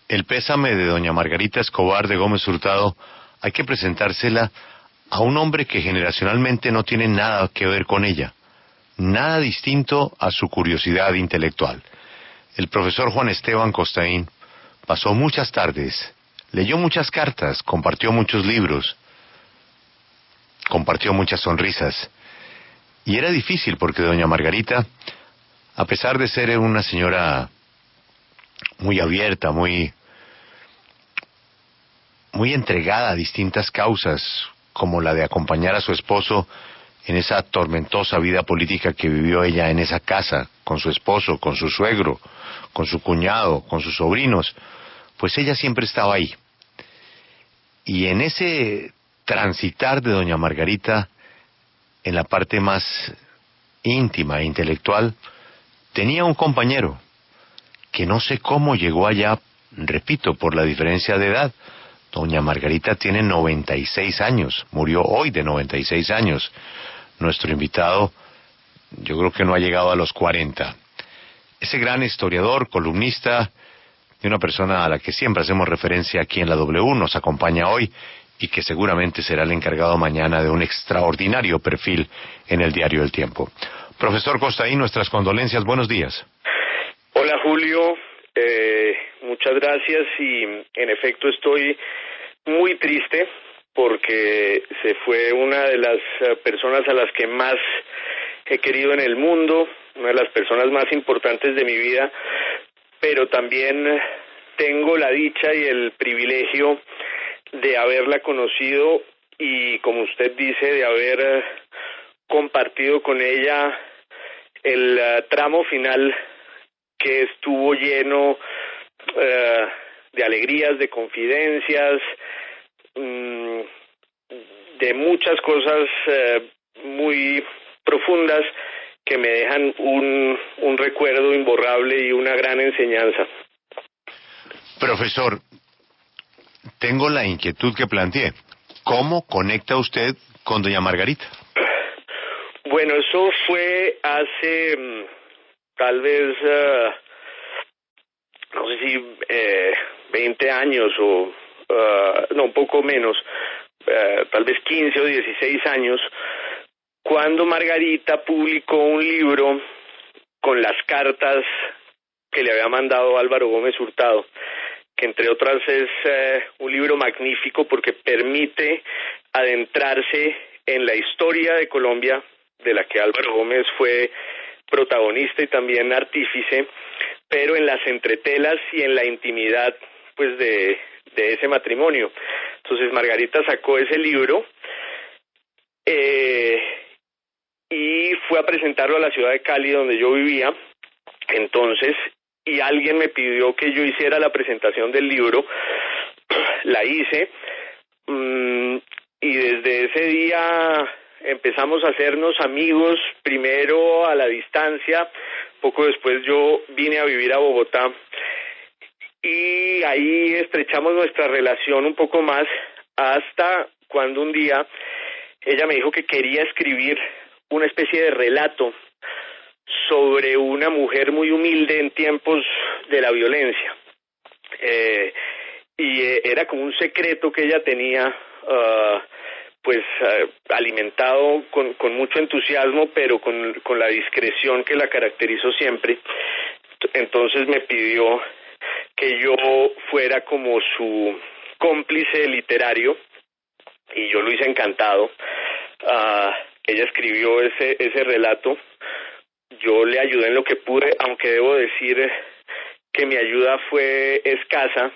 El pésame de doña Margarita Escobar de Gómez Hurtado hay que presentársela a un hombre que generacionalmente no tiene nada que ver con ella, nada distinto a su curiosidad intelectual. El profesor Juan Esteban Costaín pasó muchas tardes, leyó muchas cartas, compartió muchos libros, compartió muchas sonrisas. Y era difícil porque doña Margarita, a pesar de ser una señora muy abierta, muy entregada a distintas causas, como la de acompañar a su esposo en esa tormentosa vida política que vivió ella en esa casa, con su esposo, con su suegro, con su cuñado, con sus sobrinos, pues ella siempre estaba ahí. Y en ese transitar de doña Margarita, en la parte más íntima e intelectual, tenía un compañero, que no sé cómo llegó allá, repito, por la diferencia de edad. Doña Margarita tiene 96 años, murió hoy de 96 años. Nuestro invitado, yo creo que no ha llegado a los 40. Ese gran historiador, columnista, y una persona a la que siempre hacemos referencia aquí en la W, nos acompaña hoy y que seguramente será el encargado mañana de un extraordinario perfil en el diario El Tiempo. Profesor Costaín, nuestras condolencias, buenos días. Hola Julio, muchas gracias y en efecto estoy muy triste porque se fue una de las personas a las que más he querido en el mundo, una de las personas más importantes de mi vida, pero también tengo la dicha y el privilegio de haberla conocido y, como usted dice, de haber compartido con ella el tramo final que estuvo lleno de alegrías, de confidencias, de muchas cosas muy profundas que me dejan un recuerdo imborrable y una gran enseñanza. Profesor, tengo la inquietud que planteé. ¿Cómo conecta usted con doña Margarita? Bueno, eso fue hace tal vez, no sé si 20 años o no, un poco menos, tal vez 15 o 16 años, cuando Margarita publicó un libro con las cartas que le había mandado Álvaro Gómez Hurtado, que entre otras es un libro magnífico porque permite adentrarse en la historia de Colombia, de la que Álvaro Gómez fue protagonista y también artífice, pero en las entretelas y en la intimidad pues de ese matrimonio. Entonces Margarita sacó ese libro y fue a presentarlo a la ciudad de Cali, donde yo vivía entonces, y alguien me pidió que yo hiciera la presentación del libro. La hice, y desde ese día empezamos a hacernos amigos, primero a la distancia, poco después yo vine a vivir a Bogotá, y ahí estrechamos nuestra relación un poco más, hasta cuando un día ella me dijo que quería escribir una especie de relato sobre una mujer muy humilde en tiempos de la violencia. Era como un secreto que ella tenía, alimentado con mucho entusiasmo, pero con la discreción que la caracterizó siempre. Entonces me pidió que yo fuera como su cómplice literario, y yo lo hice encantado. Ella escribió ese relato. Yo le ayudé en lo que pude, aunque debo decir que mi ayuda fue escasa,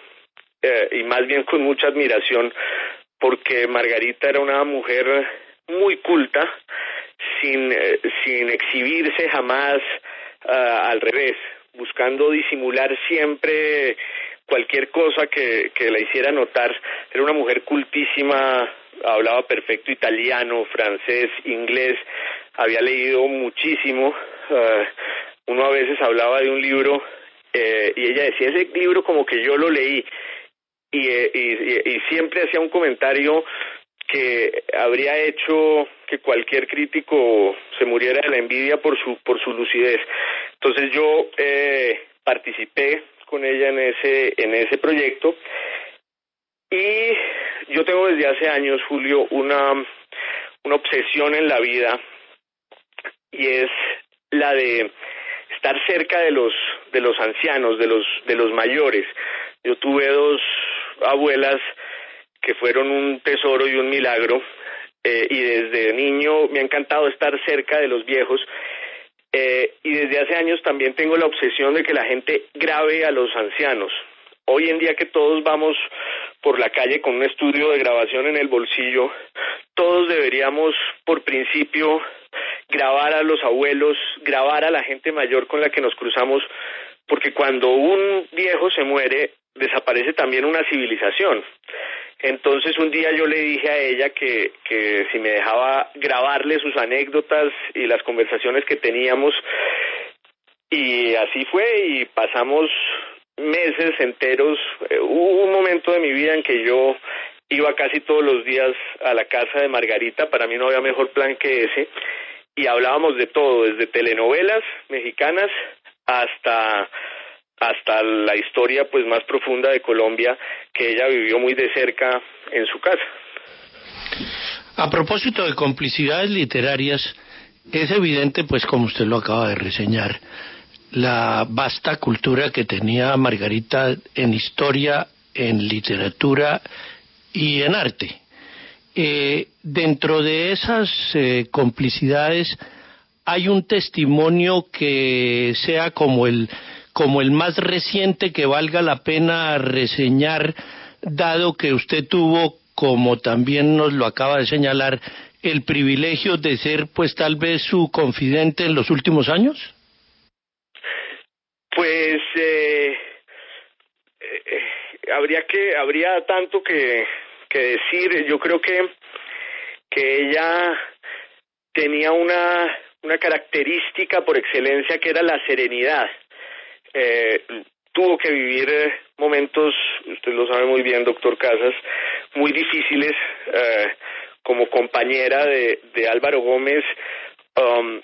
y más bien con mucha admiración, porque Margarita era una mujer muy culta, sin exhibirse jamás, al revés, buscando disimular siempre cualquier cosa que la hiciera notar. Era una mujer cultísima, hablaba perfecto italiano, francés, inglés, había leído muchísimo. Uno a veces hablaba de un libro y ella decía, ese libro como que yo lo leí, y siempre hacía un comentario que habría hecho que cualquier crítico se muriera de la envidia por su lucidez. Entonces yo participé con ella en ese proyecto. Y yo tengo desde hace años, Julio, una obsesión en la vida, y es la de estar cerca de los ancianos, de los mayores. Yo tuve 2 abuelas que fueron un tesoro y un milagro, y desde niño me ha encantado estar cerca de los viejos, y desde hace años también tengo la obsesión de que la gente grabe a los ancianos. Hoy en día que todos vamos por la calle con un estudio de grabación en el bolsillo, todos deberíamos, por principio, grabar a los abuelos, grabar a la gente mayor con la que nos cruzamos, porque cuando un viejo se muere, desaparece también una civilización. Entonces un día yo le dije a ella que si me dejaba grabarle sus anécdotas y las conversaciones que teníamos, y así fue, y pasamos meses enteros. Hubo un momento de mi vida en que yo iba casi todos los días a la casa de Margarita, para mí no había mejor plan que ese, y hablábamos de todo, desde telenovelas mexicanas hasta la historia pues más profunda de Colombia, que ella vivió muy de cerca en su casa. A propósito de complicidades literarias, es evidente, pues como usted lo acaba de reseñar, la vasta cultura que tenía Margarita en historia, en literatura y en arte. Dentro de esas complicidades hay un testimonio que sea como el más reciente que valga la pena reseñar, dado que usted tuvo, como también nos lo acaba de señalar, el privilegio de ser pues tal vez su confidente en los últimos años. Pues habría tanto que decir. Yo creo que ella tenía una característica por excelencia, que era la serenidad. Tuvo que vivir momentos, usted lo sabe muy bien, doctor Casas, muy difíciles, como compañera de Álvaro Gómez.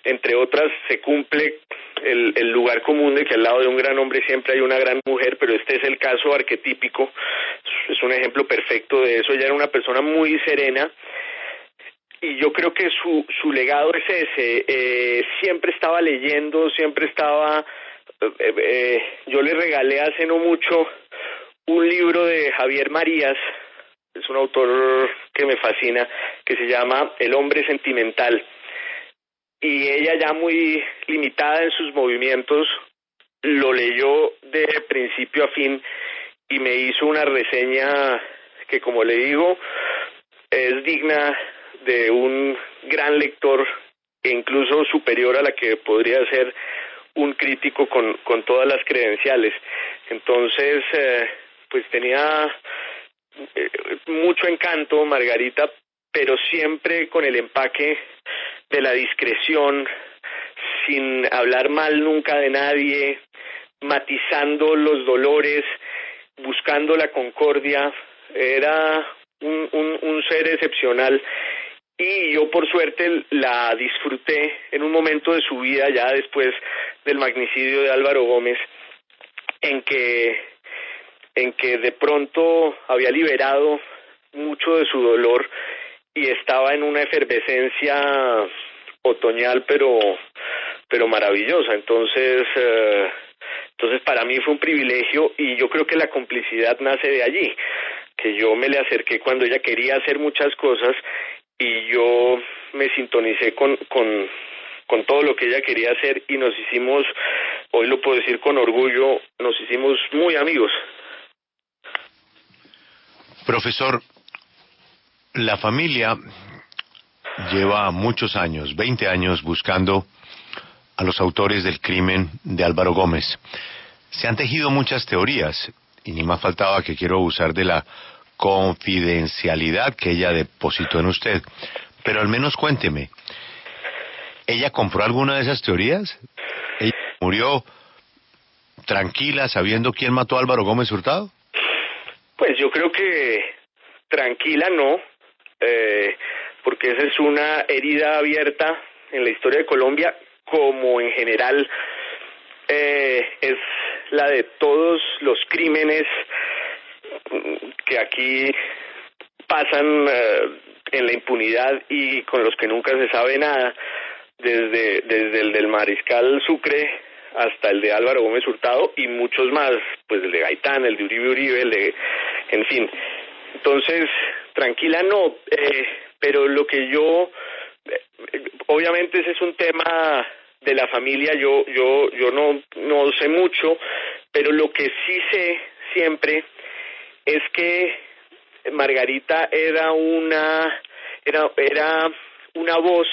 Entre otras, se cumple el lugar común de que al lado de un gran hombre siempre hay una gran mujer, pero este es el caso arquetípico, es un ejemplo perfecto de eso. Ella era una persona muy serena, y yo creo que su legado es ese. Siempre estaba leyendo, siempre estaba... yo le regalé hace no mucho un libro de Javier Marías, es un autor que me fascina, que se llama El hombre sentimental. Y ella, ya muy limitada en sus movimientos, lo leyó de principio a fin y me hizo una reseña que, como le digo, es digna de un gran lector, e incluso superior a la que podría ser un crítico con todas las credenciales. Entonces, pues tenía mucho encanto Margarita, pero siempre con el empaque de la discreción, sin hablar mal nunca de nadie, matizando los dolores, buscando la concordia. Era un ser excepcional, y yo por suerte la disfruté en un momento de su vida, ya después del magnicidio de Álvaro Gómez, en que de pronto había liberado mucho de su dolor y estaba en una efervescencia otoñal, pero maravillosa. Entonces para mí fue un privilegio, y yo creo que la complicidad nace de allí, que yo me le acerqué cuando ella quería hacer muchas cosas, y yo me sintonicé con todo lo que ella quería hacer, y nos hicimos, hoy lo puedo decir con orgullo, nos hicimos muy amigos. Profesor, la familia lleva muchos años, 20 años, buscando a los autores del crimen de Álvaro Gómez. Se han tejido muchas teorías, y ni más faltaba que quiero abusar de la confidencialidad que ella depositó en usted. Pero al menos cuénteme, ¿ella compró alguna de esas teorías? ¿Ella murió tranquila sabiendo quién mató a Álvaro Gómez Hurtado? Pues yo creo que tranquila no, porque esa es una herida abierta en la historia de Colombia, como en general es la de todos los crímenes que aquí pasan en la impunidad y con los que nunca se sabe nada, desde el del Mariscal Sucre hasta el de Álvaro Gómez Hurtado y muchos más, pues el de Gaitán, el de Uribe, en fin. Entonces, tranquila no, pero lo que yo, obviamente ese es un tema de la familia, yo no sé mucho, pero lo que sí sé siempre es que Margarita era una voz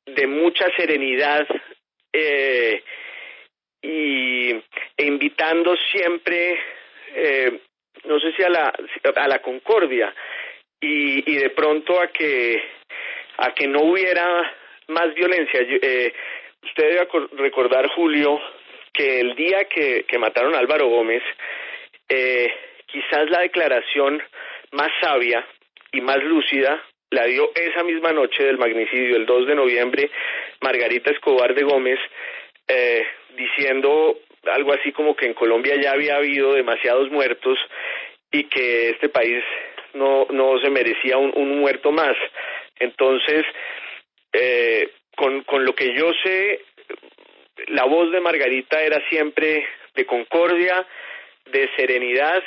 de mucha serenidad e invitando siempre, no sé si a la concordia y de pronto a que no hubiera más violencia. Usted debe recordar, Julio, que el día que mataron a Álvaro Gómez, quizás la declaración más sabia y más lúcida la dio esa misma noche del magnicidio, el 2 de noviembre, Margarita Escobar de Gómez, diciendo algo así como que en Colombia ya había habido demasiados muertos y que este país no se merecía un muerto más. Entonces, con lo que yo sé, la voz de Margarita era siempre de concordia, de serenidad,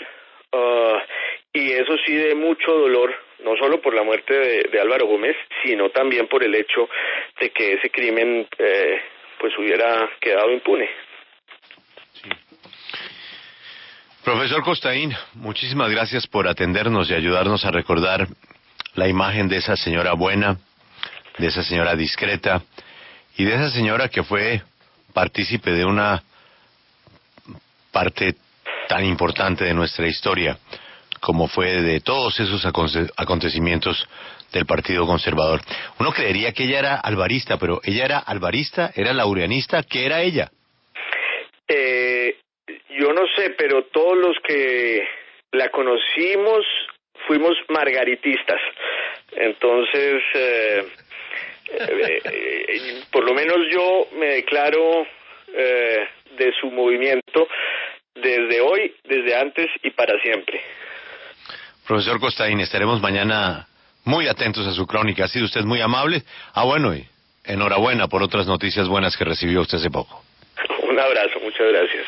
y eso sí de mucho dolor, no solo por la muerte de Álvaro Gómez, sino también por el hecho de que ese crimen pues hubiera quedado impune. Sí. Profesor Costaín, muchísimas gracias por atendernos y ayudarnos a recordar la imagen de esa señora buena, de esa señora discreta y de esa señora que fue partícipe de una parte tan importante de nuestra historia como fue de todos esos acontecimientos del Partido Conservador. Uno creería que ella era alvarista, pero ella era alvarista, era laureanista, ¿qué era ella? Yo no sé, pero todos los que la conocimos fuimos margaritistas. Entonces, por lo menos yo me declaro de su movimiento desde hoy, desde antes y para siempre. Profesor Costaín, estaremos mañana muy atentos a su crónica. Ha sido usted muy amable. Bueno, y enhorabuena por otras noticias buenas que recibió usted hace poco. Un abrazo, muchas gracias.